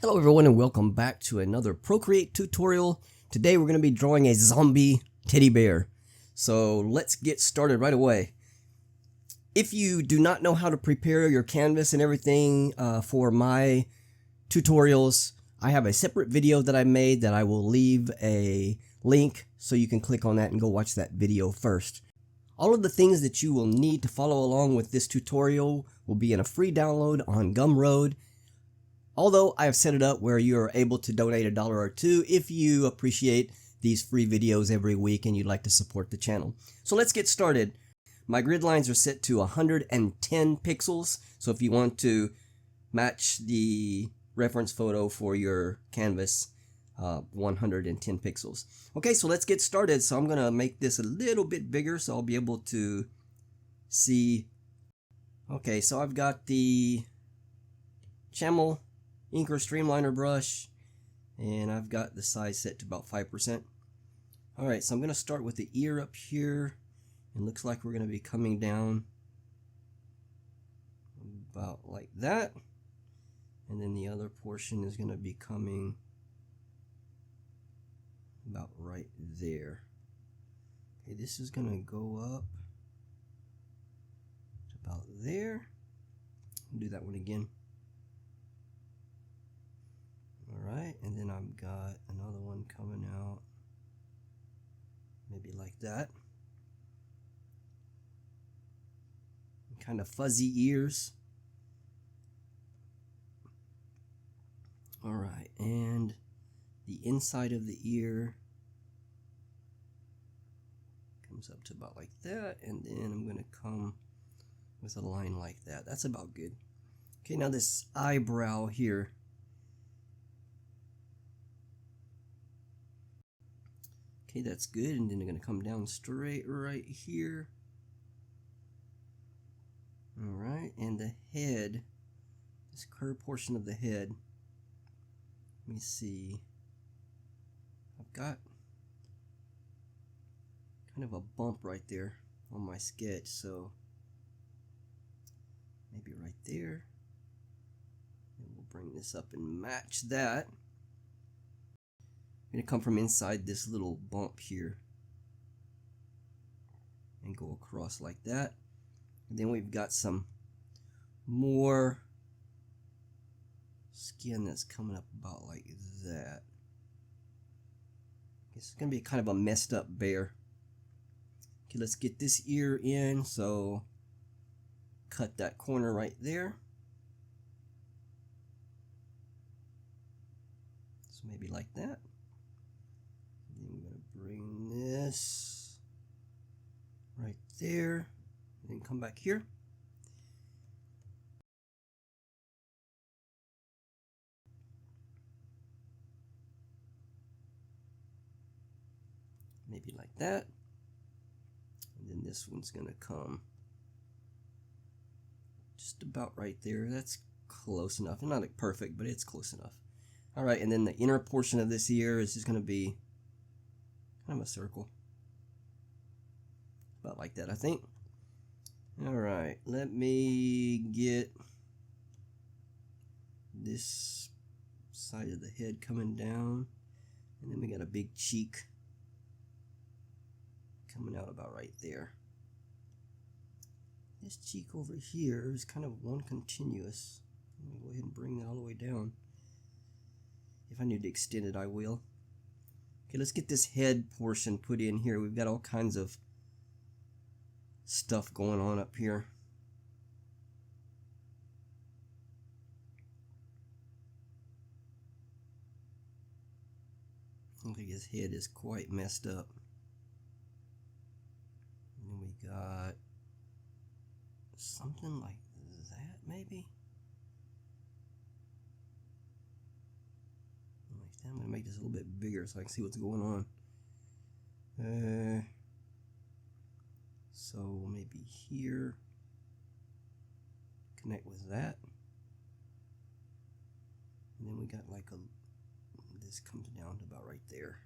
Hello everyone and welcome back to another Procreate tutorial. Today we're going to be drawing a zombie teddy bear. So let's get started right away. If you do not know how to prepare your canvas and everything for my tutorials, I have a separate video that I made that I will leave a link so you can click on that and go watch that video first. All of the things that you will need to follow along with this tutorial will be in a free download on Gumroad. Although I have set it up where you are able to donate $1 or $2 if you appreciate these free videos every week and you'd like to support the channel. So let's get started. My grid lines are set to 110 pixels. So if you want to match the reference photo for your canvas, 110 pixels. Okay, so let's get started. So I'm going to make this a little bit bigger so I'll be able to see. Okay, so I've got the Chamel Inker Streamliner brush, and I've got the size set to about 5%. Alright, so I'm going to start with the ear up here. It looks like we're going to be coming down about like that. And then the other portion is going to be coming about right there. Okay, this is going to go up to about there. I'll do that one again. Alright, and then I've got another one coming out, maybe like that. Kind of fuzzy ears. Alright, and the inside of the ear comes up to about like that, and then I'm going to come with a line like that. That's about good. Okay, now this eyebrow here. Okay, that's good, and then they're going to come down straight right here. Alright, and the head, this curved portion of the head, let me see, I've got kind of a bump right there on my sketch, so maybe right there, and we'll bring this up and match that. I'm going to come from inside this little bump here and go across like that. And then we've got some more skin that's coming up about like that. It's going to be kind of a messed up bear. Okay, let's get this ear in. So cut that corner right there. So maybe like that. I'm going to bring this right there, and then come back here. Maybe like that. And then this one's going to come just about right there. That's close enough. Not like perfect, but it's close enough. Alright, and then the inner portion of this ear is just going to be kind of a circle. About like that, I think. Alright, let me get this side of the head coming down. And then we got a big cheek coming out about right there. This cheek over here is kind of one continuous. I'm going to go ahead and bring that all the way down. If I need to extend it, I will. Okay, let's get this head portion put in here. We've got all kinds of stuff going on up here. I think his head is quite messed up. And then we got something like that, maybe? Like that. I'm going to make this a little bit bigger so I can see what's going on. So maybe here, connect with that. And then we got like this comes down to about right there.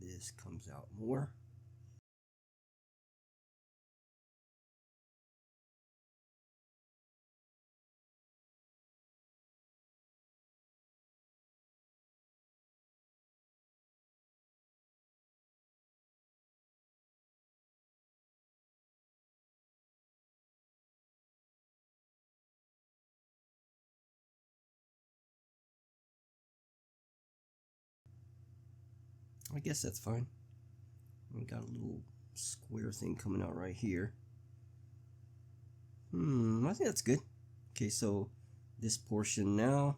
This comes out more. I guess that's fine. We got a little square thing coming out right here. I think that's good. Okay, so this portion now,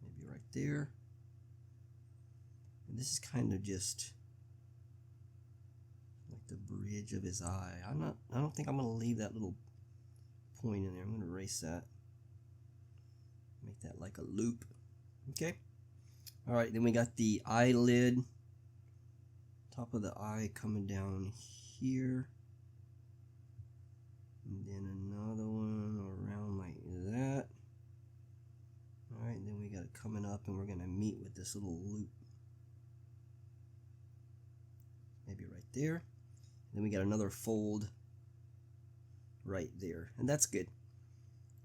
maybe right there. And this is kind of just like the bridge of his eye. I don't think I'm gonna leave that little point in there. I'm gonna erase that. Make that like a loop. Okay. Alright, then we got the eyelid. Top of the eye coming down here. And then another one around like that. Alright, then we got it coming up and we're gonna meet with this little loop. Maybe right there. Then we got another fold right there. And that's good.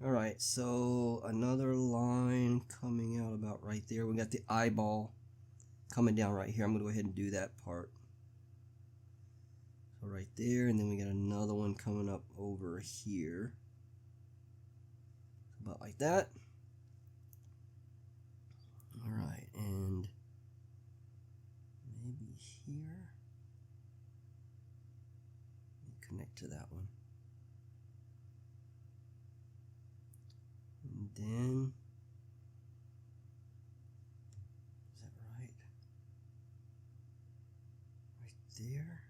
Alright, so another line coming out about right there. We got the eyeball coming down right here. I'm going to go ahead and do that part. So right there, and then we got another one coming up over here. About like that. Alright, and maybe here. Connect to that one. And then, is that right? Right there.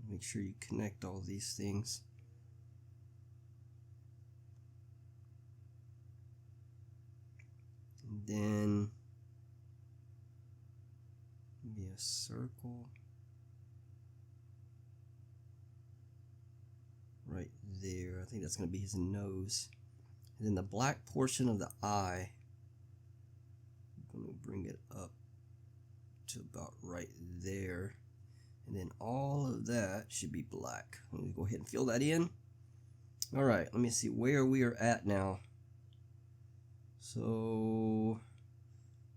Make sure you connect all these things. And then maybe a circle right there. I think that's going to be his nose. And then the black portion of the eye, I'm going to bring it up to about right there. And then all of that should be black. Let me go ahead and fill that in. Alright, let me see where we are at now. So,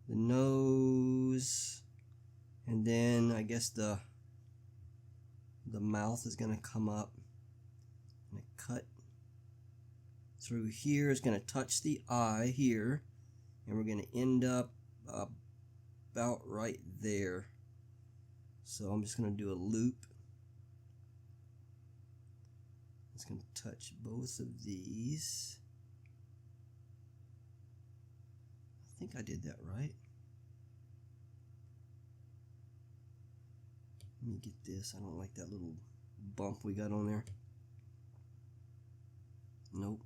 the nose, and then I guess the mouth is going to come up. I'm going to cut through here. It's going to touch the eye here. And we're going to end up about right there. So I'm just going to do a loop. It's going to touch both of these. I think I did that right. Let me get this. I don't like that little bump we got on there. Nope.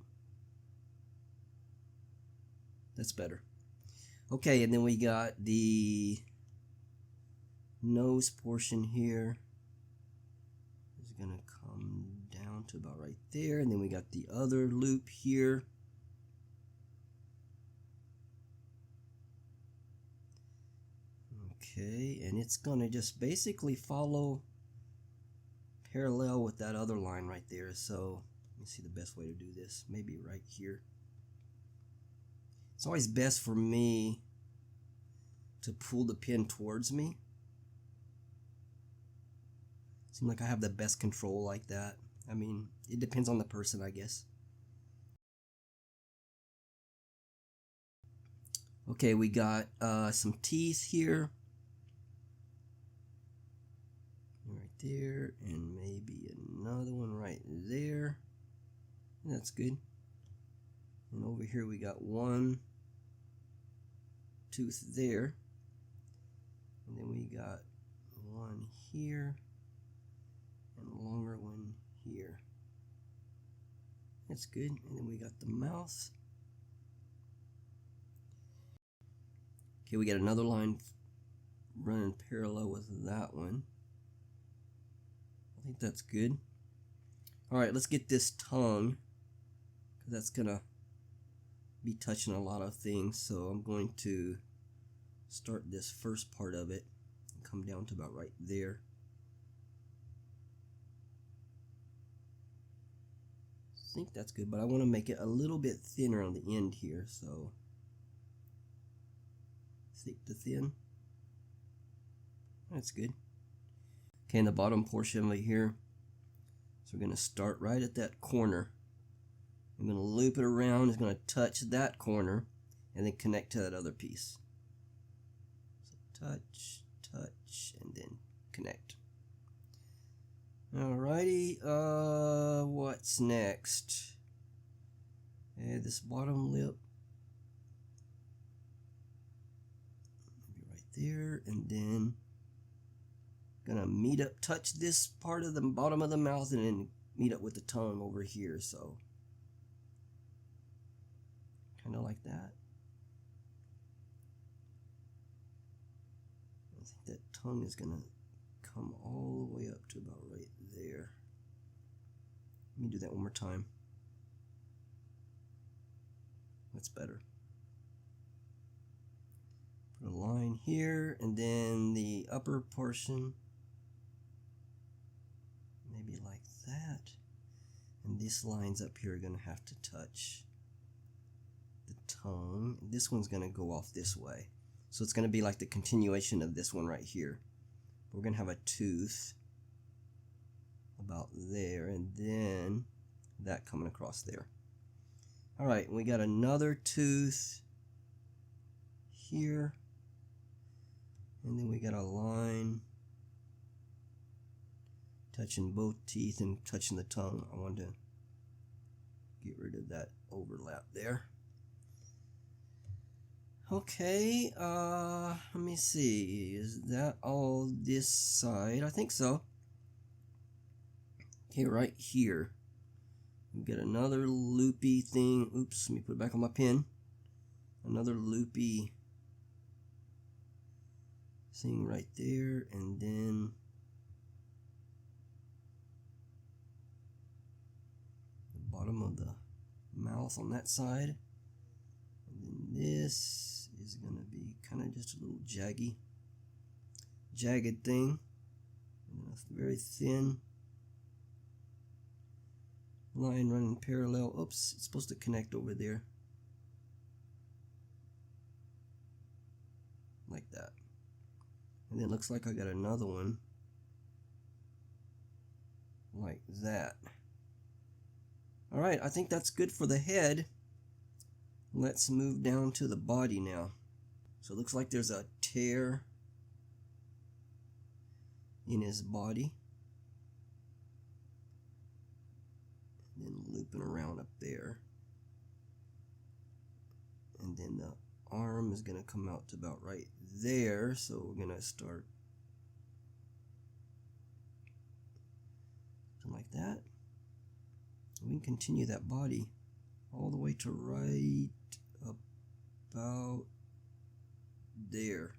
That's better. Okay, and then we got the nose portion here. Is gonna come down to about right there, and then we got the other loop here. Okay, and it's gonna just basically follow parallel with that other line right there. So let me see the best way to do this. Maybe right here. It's always best for me to pull the pen towards me. Seems like I have the best control like that. I mean, it depends on the person, I guess. Okay, we got some teeth here. Right there, and maybe another one right there. That's good. And over here we got one tooth there. And then we got one here. And a longer one here. That's good. And then we got the mouth. Okay, we got another line running parallel with that one. I think that's good. Alright, let's get this tongue, because that's gonna be touching a lot of things. So I'm going to start this first part of it and come down to about right there. I think that's good, but I want to make it a little bit thinner on the end here. So thick to thin. That's good. Okay, in the bottom portion right here, so we're going to start right at that corner. I'm going to loop it around. It's going to touch that corner and then connect to that other piece. So touch, touch, and then connect. Alrighty, what's next? Add this bottom lip. Maybe right there, and then gonna meet up, touch this part of the bottom of the mouth, and then meet up with the tongue over here. So kind of like that. I think that tongue is gonna come all the way up to about right there. Let me do that one more time. That's better. Put a line here, and then the upper portion, maybe like that. And these lines up here are going to have to touch the tongue. This one's going to go off this way. So it's going to be like the continuation of this one right here. We're going to have a tooth about there, and then that coming across there. Alright, we got another tooth here, and then we got a line touching both teeth and touching the tongue. I want to get rid of that overlap there. Okay, let me see, is that all this side? I think so. Okay, right here we get another loopy thing. Oops, let me put it back on my pen. Another loopy thing right there, and then the bottom of the mouth on that side. And then this is going to be kind of just a little jagged thing. And a very thin line running parallel. Oops, it's supposed to connect over there. Like that. And then it looks like I got another one like that. Alright, I think that's good for the head. Let's move down to the body now. So it looks like there's a tear in his body. And then looping around up there. And then the arm is going to come out to about right there. So we're going to start something like that. We can continue that body all the way to right about there.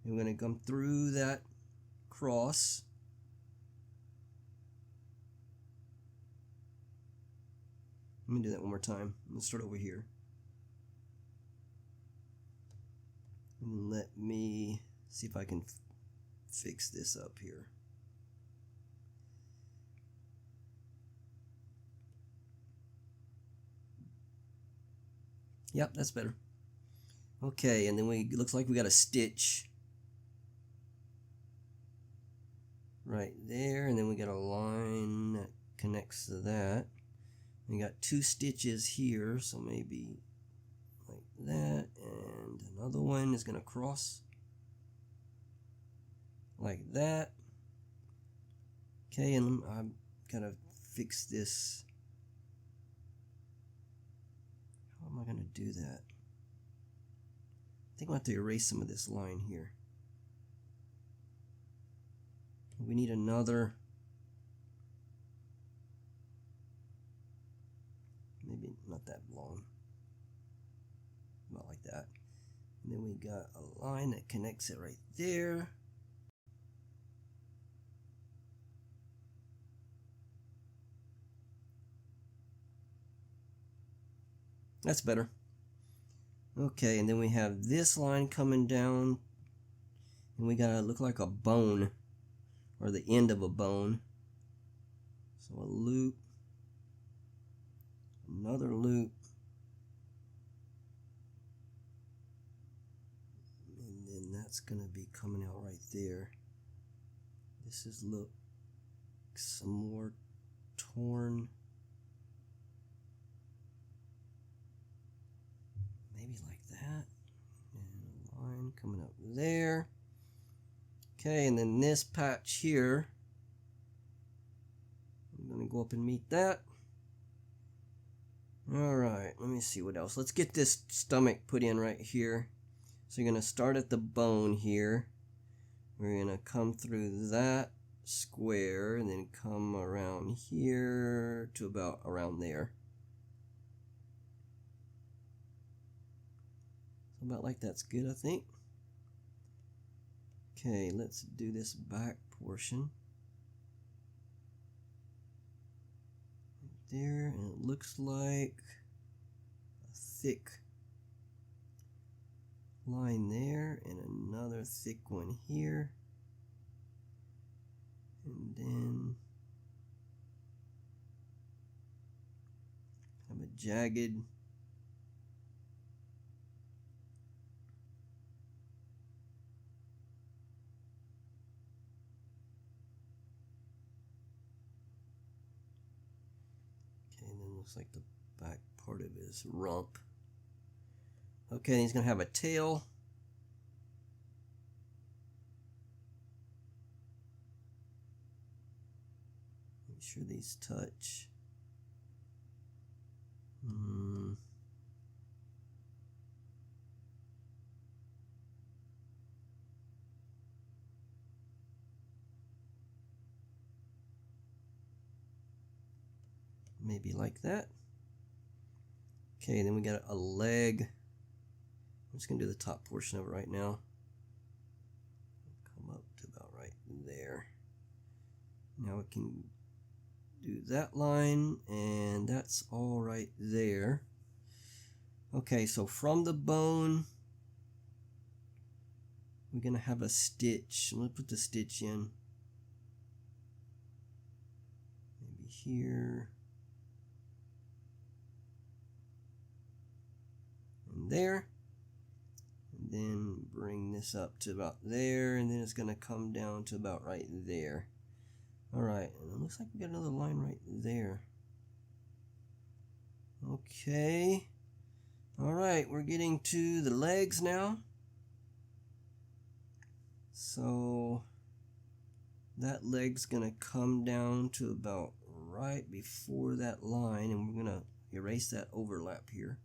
And we're going to come through that cross. Let me do that one more time. Let's start over here. And let me see if I can fix this up here. Yep, that's better. Okay, and then looks like we got a stitch right there, and then we got a line that connects to that. We got two stitches here, so maybe like that, and another one is going to cross like that. Okay, and I'm going to fix this. How am I going to do that? I think I'll have to erase some of this line here. We need another, maybe not that long, about like that. And then we got a line that connects it right there. That's better. Okay, and then we have this line coming down, and we gotta look like a bone, or the end of a bone. So a loop, another loop, that's gonna be coming out right there. This is look some more torn. Maybe like that. And a line coming up there. Okay, and then this patch here, I'm gonna go up and meet that. Alright, let me see what else. Let's get this stomach put in right here. So you're gonna start at the bone here. We're gonna come through that square and then come around here to about around there. So about like that's good, I think. Okay, let's do this back portion. Right there, and it looks like a thick line there and another thick one here. And then have a jagged looks like the back part of his rump. Okay, he's gonna have a tail. Make sure these touch. Maybe like that. Okay, then we got a leg. I'm just gonna do the top portion of it right now. Come up to about right there. Now we can do that line, and that's all right there. Okay, so from the bone, we're gonna have a stitch. I'm gonna put the stitch in. Maybe here. And there. And then bring this up to about there, and then it's gonna come down to about right there. Alright, and it looks like we got another line right there. Okay. Alright, we're getting to the legs now. So that leg's gonna come down to about right before that line, and we're gonna erase that overlap here.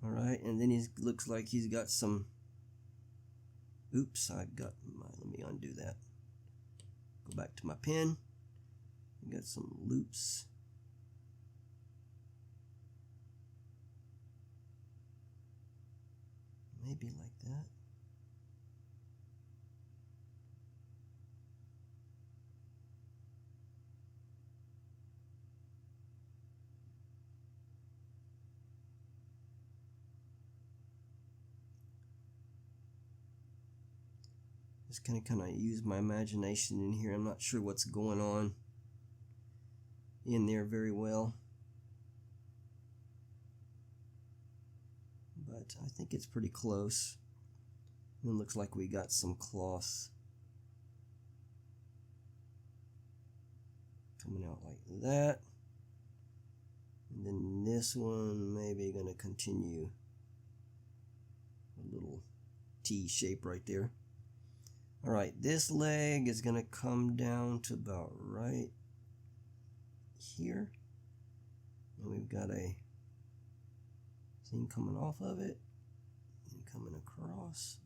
Alright, and then he looks like he's got some, oops, let me undo that. Go back to my pen. I got some loops. Maybe like that. Just kind of use my imagination in here. I'm not sure what's going on in there very well, but I think it's pretty close. It looks like we got some cloth coming out like that, and then this one maybe gonna continue a little T shape right there. Alright, this leg is going to come down to about right here. And we've got a thing coming off of it and coming across.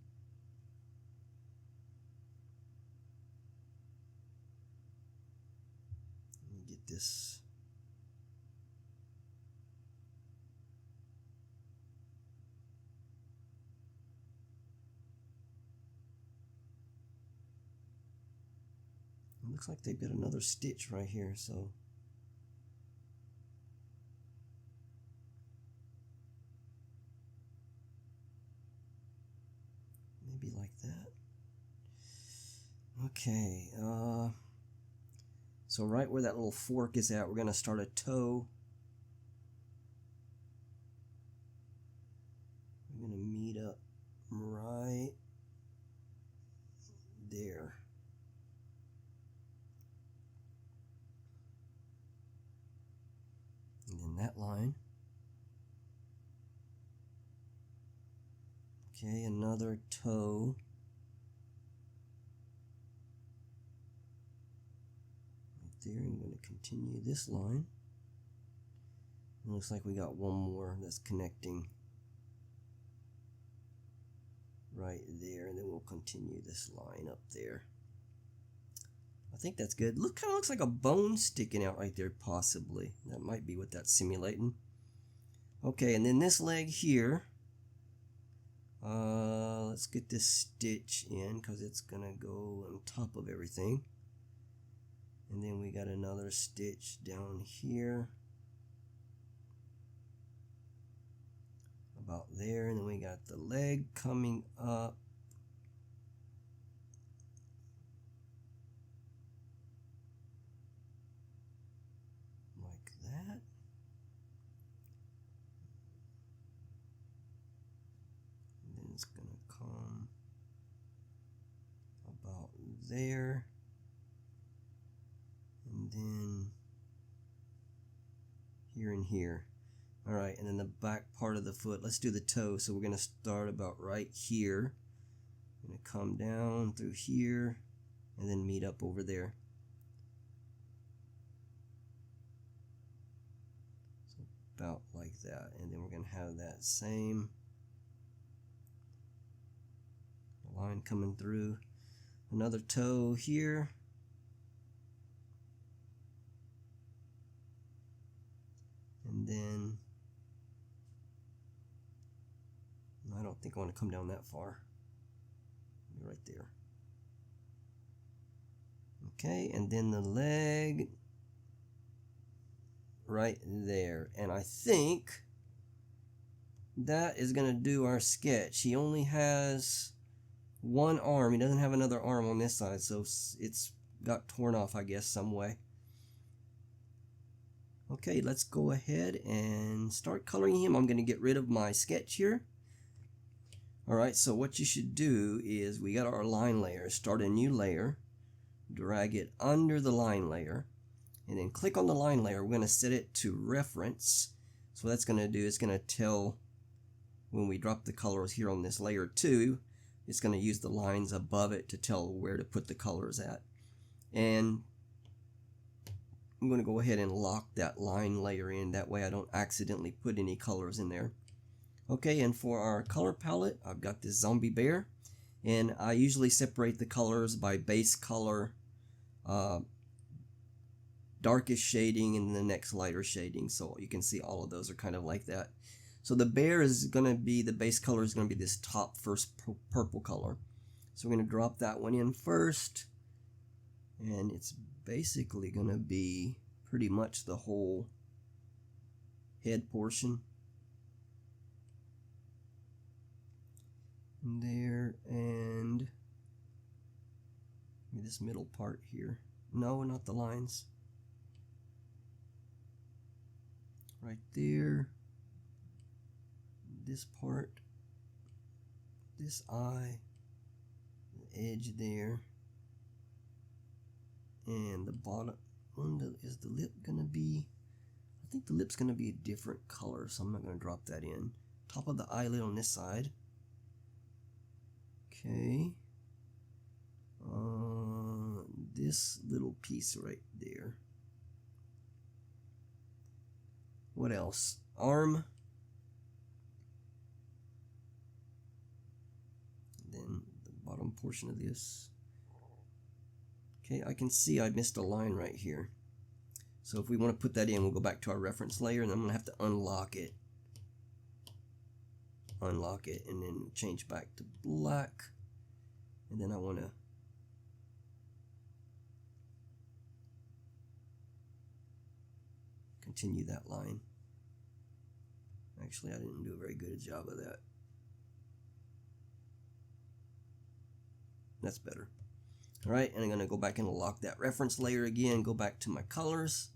Let me get this. It looks like they've got another stitch right here, so maybe like that. Okay, so right where that little fork is at, we're going to start a toe. We're going to meet up right there. And then that line. Okay, another toe. Right there, I'm going to continue this line. It looks like we got one more that's connecting right there, and then we'll continue this line up there. I think that's good. Look, kind of looks like a bone sticking out right there, possibly. That might be what that's simulating. Okay, and then this leg here. Let's get this stitch in because it's gonna go on top of everything. And then we got another stitch down here. About there, and then we got the leg coming up. Like that. And then it's gonna come about there. And then here and here. Alright, and then the back part of the foot, let's do the toe. So we're going to start about right here. I'm going to come down through here and then meet up over there. So about like that. And then we're going to have that same line coming through. Another toe here. And then I don't think I want to come down that far. Right there. Okay, and then the leg right there. And I think that is going to do our sketch. He only has one arm. He doesn't have another arm on this side, so it's got torn off, I guess, some way. Okay, let's go ahead and start coloring him. I'm going to get rid of my sketch here. Alright, so what you should do is we got our line layer. Start a new layer. Drag it under the line layer. And then click on the line layer. We're going to set it to reference. So what that's going to do is going to tell when we drop the colors here on this layer 2, it's going to use the lines above it to tell where to put the colors at. And I'm going to go ahead and lock that line layer in. That way I don't accidentally put any colors in there. Okay, and for our color palette, I've got this zombie bear. And I usually separate the colors by base color, darkest shading, and the next lighter shading. So you can see all of those are kind of like that. So the bear is going to be, the base color is going to be this top first purple color. So we're going to drop that one in first. And it's basically going to be pretty much the whole head portion. There, and this middle part here. No, not the lines. Right there. This part. This eye. The edge there. And the bottom. Is the lip gonna be? I think the lip's gonna be a different color, so I'm not gonna drop that in. Top of the eyelid on this side. Okay. This little piece right there. What else? Arm. Then the bottom portion of this. Okay, I can see I missed a line right here. So if we want to put that in, we'll go back to our reference layer, and I'm going to have to unlock it. Unlock it, and then change back to black. And then I want to continue that line. Actually, I didn't do a very good job of that. That's better. Alright, and I'm going to go back and lock that reference layer again, go back to my colors,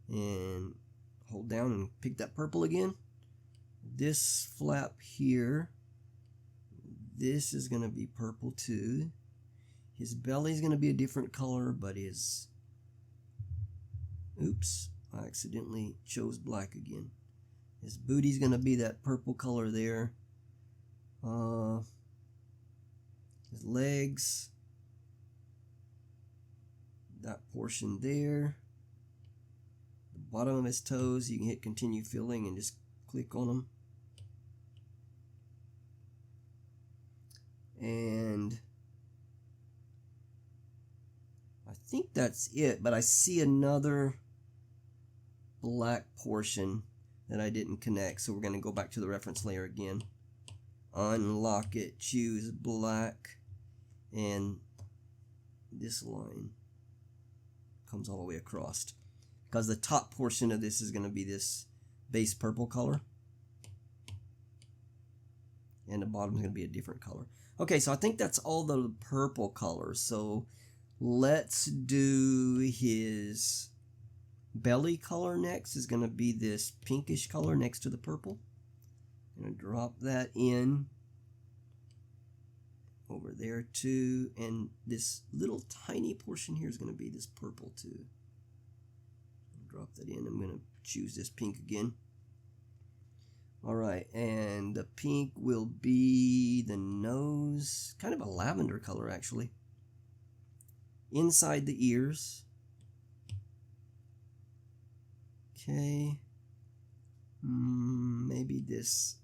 and hold down and pick that purple again. This flap here, this is going to be purple too. His belly is going to be a different color, but his... Oops, I accidentally chose black again. His booty's going to be that purple color there. His legs, that portion there. The bottom of his toes, you can hit continue filling and just click on them. And I think that's it, but I see another black portion that I didn't connect, so we're going to go back to the reference layer again, unlock it, choose black, and this line comes all the way across, because the top portion of this is going to be this base purple color, and the bottom is going to be a different color. Okay, so I think that's all the purple colors. So let's do his belly color next. Is going to be this pinkish color next to the purple. I'm going to drop that in over there too. And this little tiny portion here is going to be this purple too. Drop that in. I'm going to choose this pink again. Alright, and the pink will be the nose, kind of a lavender color actually. Inside the ears. Okay, maybe this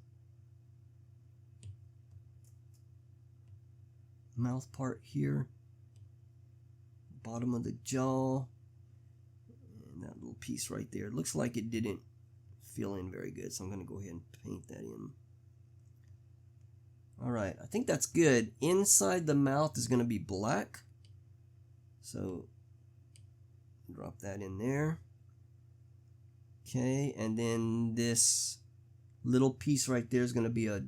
mouth part here, bottom of the jaw, and that little piece right there. It looks like it didn't fill in very good, so I'm going to go ahead and paint that in. Alright, I think that's good. Inside the mouth is going to be black, so drop that in there. Okay, and then this little piece right there is going to be a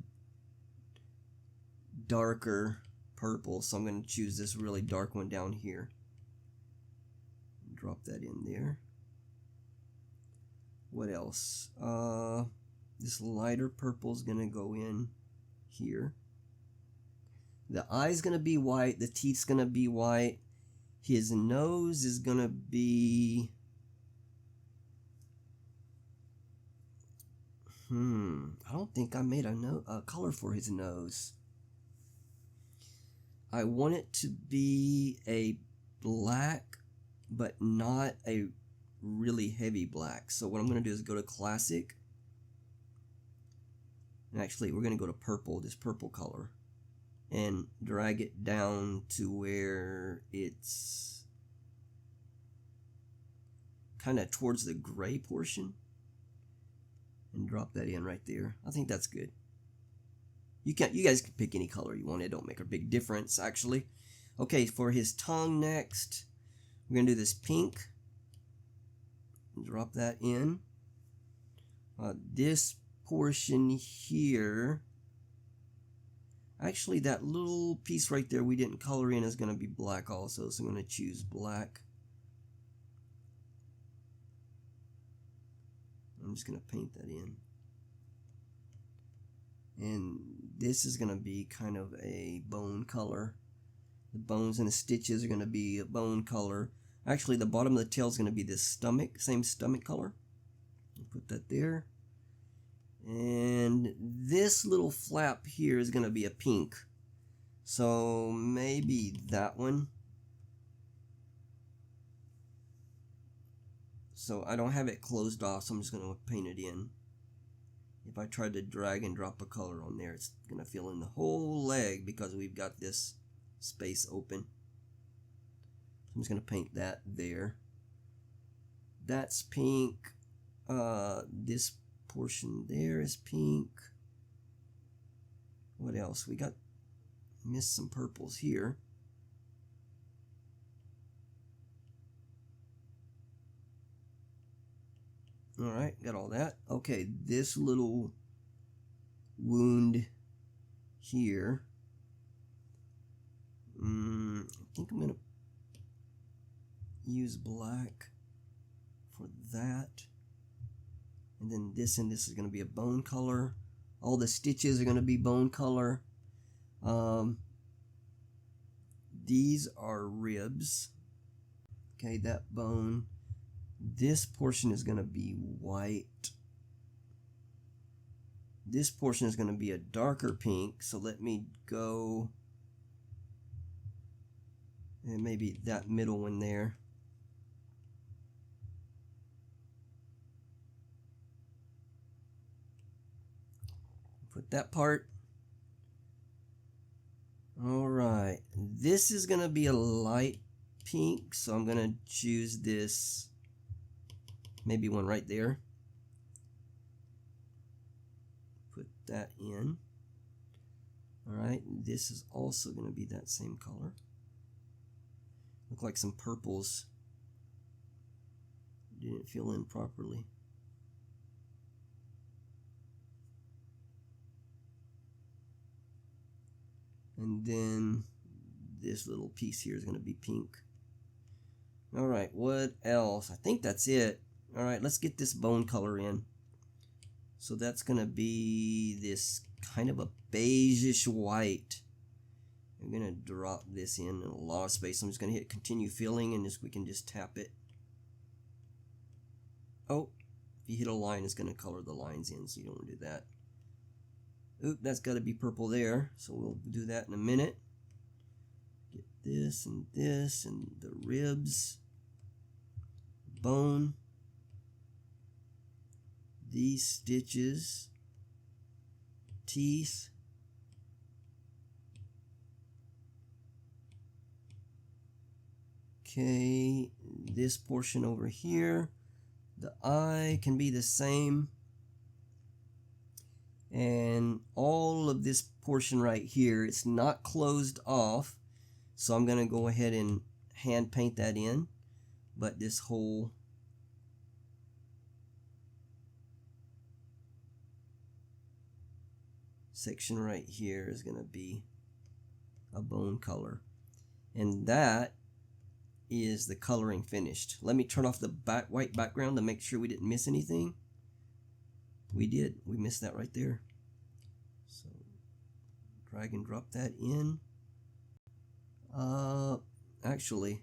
darker purple, so I'm going to choose this really dark one down here. Drop that in there. What else? This lighter purple is going to go in here. The eye's going to be white. The teeth's going to be white. His nose is going to be... I don't think I made a color for his nose. I want it to be a black, but not a really heavy black. So what I'm going to do is go to classic, and actually we're going to go to purple, this purple color, and drag it down to where it's kind of towards the gray portion, and drop that in right there. I think that's good. You guys can pick any color you want. It don't make a big difference actually. Okay, for his tongue next, we're going to do this pink. Drop that in. This portion here, actually that little piece right there we didn't color in is going to be black also, so I'm going to choose black. I'm just going to paint that in. And this is going to be kind of a bone color. The bones and the stitches are going to be a bone color. Actually, the bottom of the tail is going to be this stomach, same stomach color. Put that there. And this little flap here is going to be a pink. So maybe that one. So I don't have it closed off, so I'm just going to paint it in. If I try to drag and drop a color on there, it's going to fill in the whole leg because we've got this space open. I'm just going to paint that there. That's pink. This portion there is pink. What else? We got missed some purples here. Alright, got all that. Okay, this little wound here. I think I'm going to use black for that. And then this and this is going to be a bone color. All the stitches are going to be bone color. These are ribs. Okay, that bone. This portion is going to be white. This portion is going to be a darker pink, so let me go, and maybe that middle one there. Put that part. Alright, this is going to be a light pink, so I'm going to choose this, maybe one right there. Put that in. Alright, this is also going to be that same color. Look like some purples didn't fill in properly. And then this little piece here is going to be pink. Alright, what else? I think that's it. Alright, let's get this bone color in. So that's going to be this kind of a beigeish white. I'm going to drop this in a lot of space. I'm just going to hit continue filling, and we can just tap it. Oh, if you hit a line, it's going to color the lines in, so you don't want to do that. Oop, that's got to be purple there, so we'll do that in a minute. Get this and the ribs, bone, these stitches, teeth, okay, this portion over here, the eye can be the same. And all of this portion right here, it's not closed off, so I'm going to go ahead and hand paint that in. But this whole section right here is going to be a bone color. And that is the coloring finished. Let me turn off the white background to make sure we didn't miss anything. We did. We missed that right there. So drag and drop that in. Actually,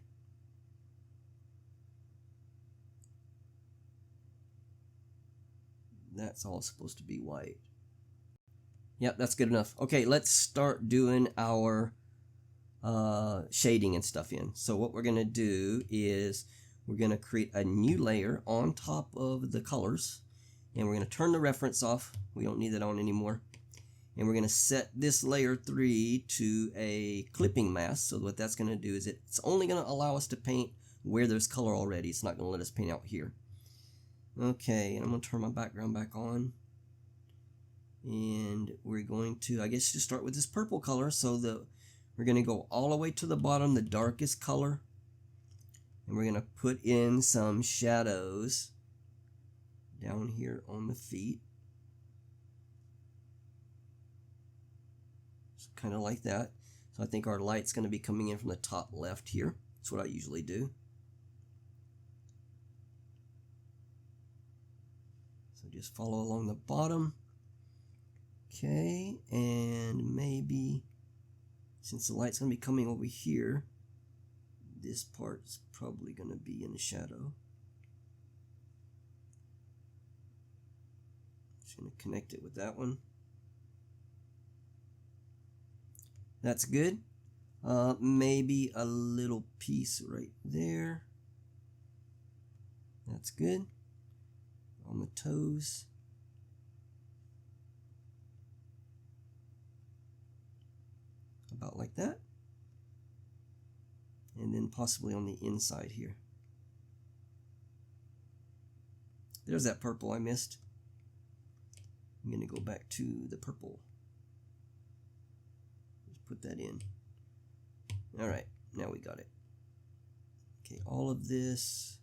that's all supposed to be white. Yep, that's good enough. Okay, let's start doing our shading and stuff in. So what we're going to do is we're going to create a new layer on top of the colors. And we're going to turn the reference off. We don't need that on anymore. And we're going to set this layer 3 to a clipping mask. So what that's going to do is it's only going to allow us to paint where there's color already. It's not going to let us paint out here. Okay, and I'm going to turn my background back on. And we're going to, I guess, just start with this purple color. So we're going to go all the way to the bottom, the darkest color. And we're going to put in some shadows down here on the feet. So kind of like that. So I think our light's going to be coming in from the top left here. That's what I usually do. So just follow along the bottom. Okay, and maybe since the light's going to be coming over here, this part's probably going to be in the shadow. Going to connect it with that one. That's good. Maybe a little piece right there. That's good. On the toes. About like that. And then possibly on the inside here. There's that purple I missed. I'm going to go back to the purple. Just put that in. Alright, now we got it. Okay, all of this.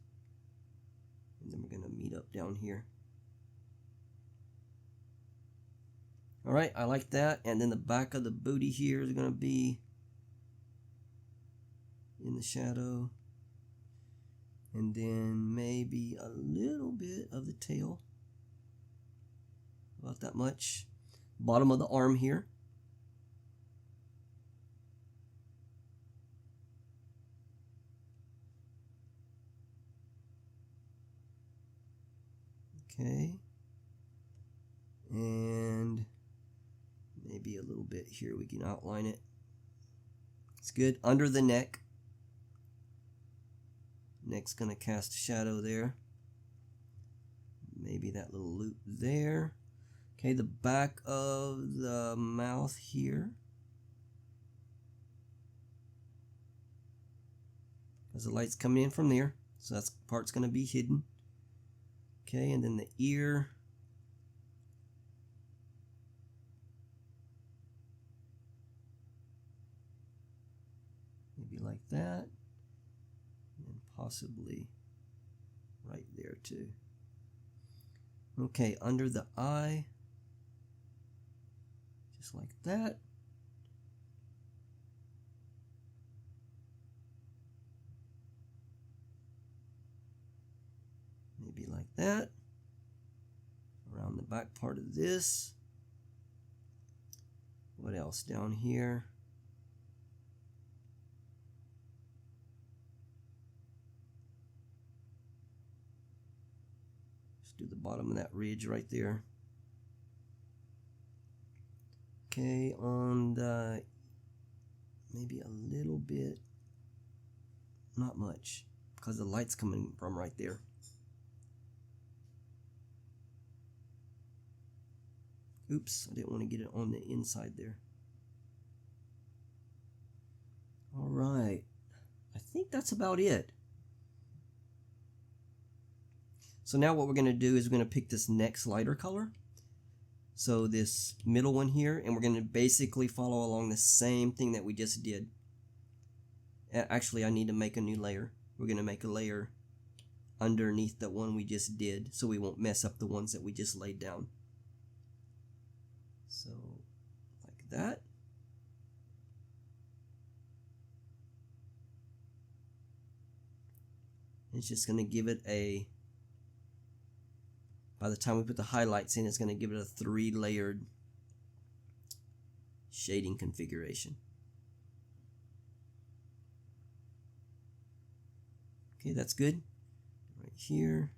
And then we're going to meet up down here. Alright, I like that. And then the back of the booty here is going to be in the shadow. And then maybe a little bit of the tail. About that much. Bottom of the arm here. Okay. And maybe a little bit here we can outline it. It's good. Under the neck. Neck's going to cast a shadow there. Maybe that little loop there. Okay, the back of the mouth here. Because the light's coming in from there. So that part's going to be hidden. Okay, and then the ear. Maybe like that. And possibly right there too. Okay, under the eye. Just like that. Maybe like that. Around the back part of this. What else down here? Just do the bottom of that ridge right there. Okay, on the maybe a little bit, not much, because the light's coming from right there. Oops, I didn't want to get it on the inside there. All right, I think that's about it. So now what we're going to do is we're going to pick this next lighter color. So this middle one here, and we're going to basically follow along the same thing that we just did. Actually, I need to make a new layer. We're going to make a layer underneath the one we just did, so we won't mess up the ones that we just laid down. So, like that. It's just going to give it a, by the time we put the highlights in, it's going to give it a 3-layered shading configuration. Okay, that's good. Right here.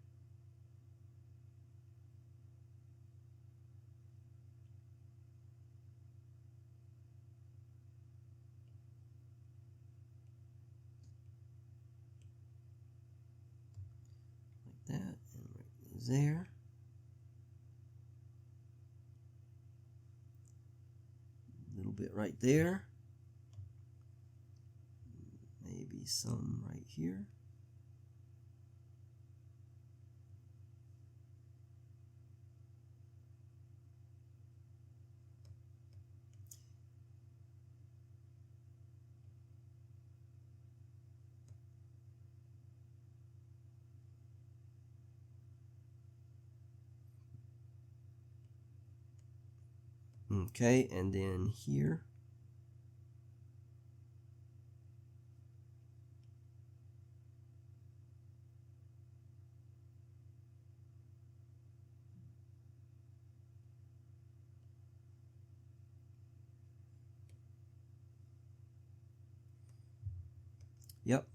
Like that, and right there. A little bit right there. Maybe some right here. Okay, and then here. Yep.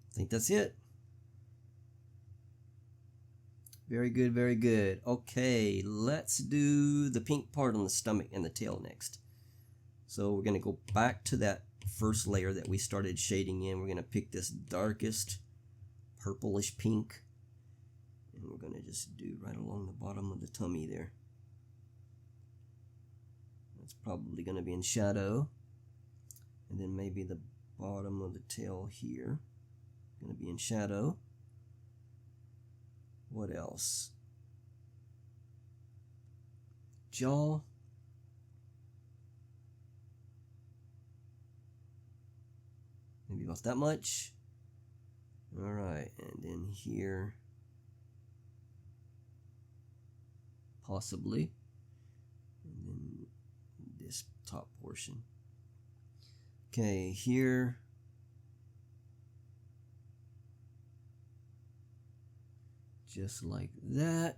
I think that's it. Very good, very good. Okay, let's do the pink part on the stomach and the tail next. So we're going to go back to that first layer that we started shading in. We're going to pick this darkest purplish pink. And we're going to just do right along the bottom of the tummy there. That's probably going to be in shadow. And then maybe the bottom of the tail here. Going to be in shadow. What else? Jaw. Maybe about that much. Alright, and then here. Possibly. And then this top portion. Okay, here. just like that.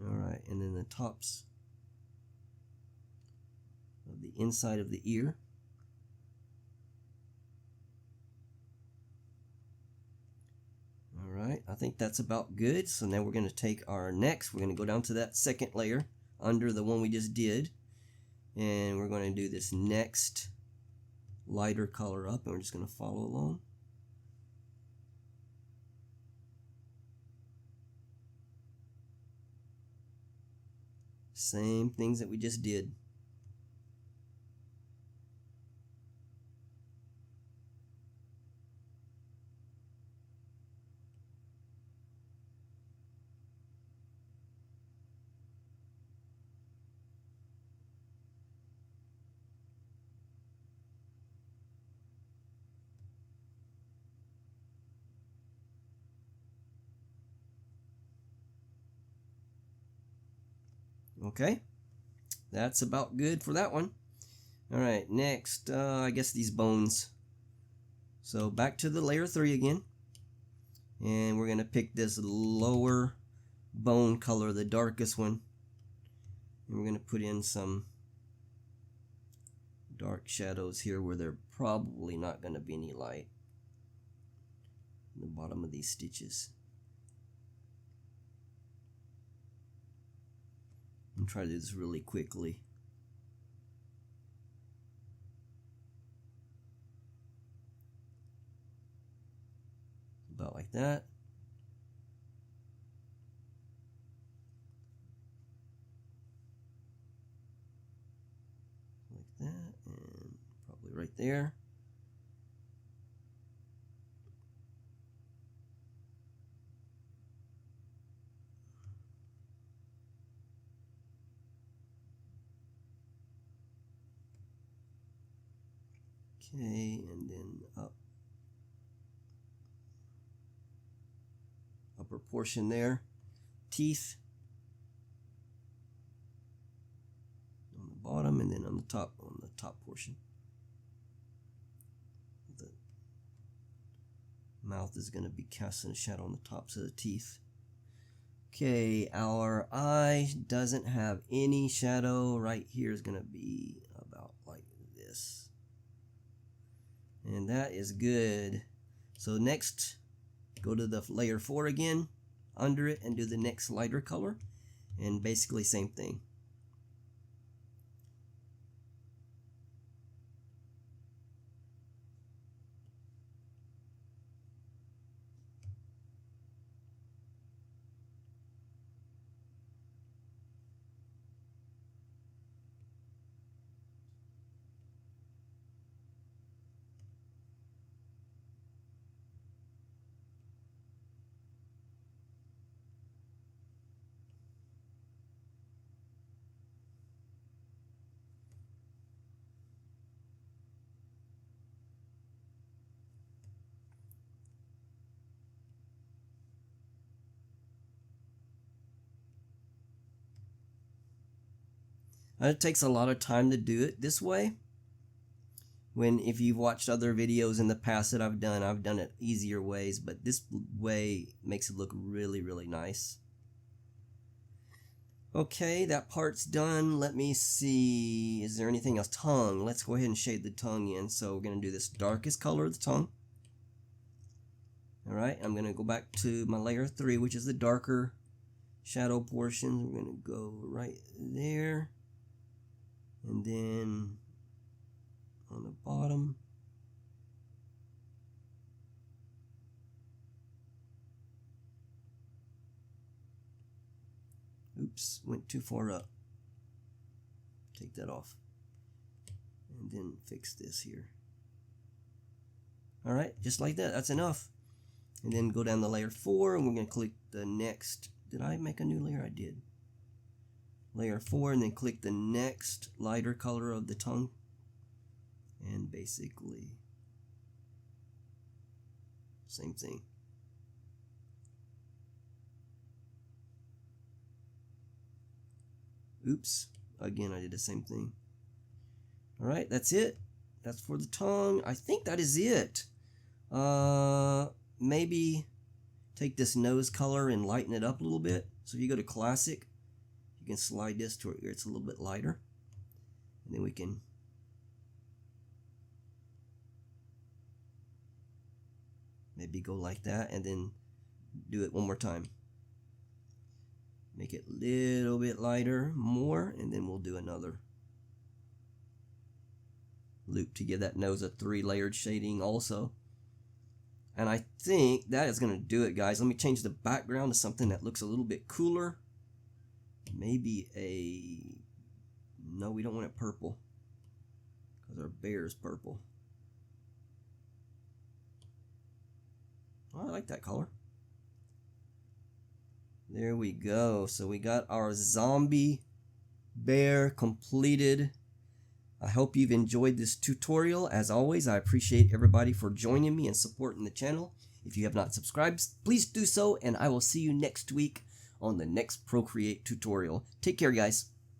Alright, and then the tops of the inside of the ear. Alright, I think that's about good. So now we're going to take our next, we're going to go down to that second layer under the one we just did. And we're going to do this next lighter color up, and we're just going to follow along. Same things that we just did. Okay, that's about good for that one. Alright, next, I guess these bones. So back to the layer 3 again. And we're going to pick this lower bone color, the darkest one. And we're going to put in some dark shadows here where there probably not going to be any light in the bottom of these stitches. I'm trying to do this really quickly. About like that. Like that, and probably right there. Okay, and then up. Upper portion there. Teeth. On the bottom, and then on the top portion. The mouth is going to be casting a shadow on the tops of the teeth. Okay, our eye doesn't have any shadow. Right here is going to be about like this. And that is good. So next, go to the layer 4 again, under it, and do the next lighter color. And basically same thing. It takes a lot of time to do it this way. If you've watched other videos in the past that I've done it easier ways, but this way makes it look really, really nice. Okay, that part's done. Let me see, is there anything else? Tongue, let's go ahead and shade the tongue in. So we're going to do this darkest color of the tongue. Alright, I'm going to go back to my layer 3, which is the darker shadow portion. We're going to go right there. And then on the bottom, oops, went too far up. Take that off. And then fix this here. Alright, just like that, that's enough. And then go down to layer 4, and we're going to click the next. Did I make a new layer? I did. Layer 4, and then click the next lighter color of the tongue, and basically same thing. Oops, again I did the same thing. Alright, that's it. That's for the tongue. I think that is it. Maybe take this nose color and lighten it up a little bit. So if you go to classic, you can slide this to where it's a little bit lighter. And then we can maybe go like that and then do it one more time. Make it a little bit lighter, more, and then we'll do another loop to give that nose a 3-layered shading also. And I think that is going to do it, guys. Let me change the background to something that looks a little bit cooler. Maybe a... No, we don't want it purple, because our bear is purple. Oh, I like that color. There we go. So we got our zombie bear completed. I hope you've enjoyed this tutorial. As always, I appreciate everybody for joining me and supporting the channel. If you have not subscribed, please do so, and I will see you next week on the next Procreate tutorial. Take care, guys.